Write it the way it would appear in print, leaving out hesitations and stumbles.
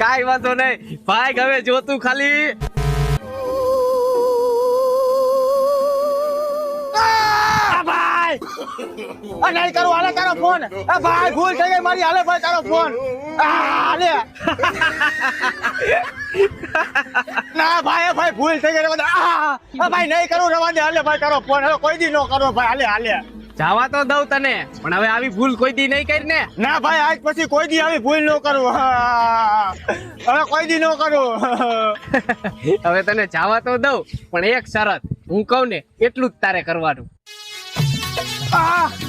કાઈ વાંધો નહીં ભાઈ, હવે જો તું ખાલી ભાઈ નહીં કરું, હાલે તારો ફોન. ભાઈ ભૂલ થઈ ગઈ મારી, હાલે ભાઈ તારો ફોન. હાલે ના ભાઈ, ભાઈ ભૂલ થઈ ગઈ. ભાઈ નહીં કરું, રવા દે. હાલે ભાઈ તારો ફોન, હવે કોઈ દી ન કરો ભાઈ. હાલે હાલે જવા તો દઉં તને, પણ હવે આવી ભૂલ કોઈ દી નહીં કરી ને. ના ભાઈ, આજ પછી કોઈ દી આવી ભૂલ ન કરું. હવે કોઈ દી ન કરું. હવે તને જવા તો દઉં, પણ એક શરત, હું કહું ને એટલું જ તારે કરવાનું. ભાઈ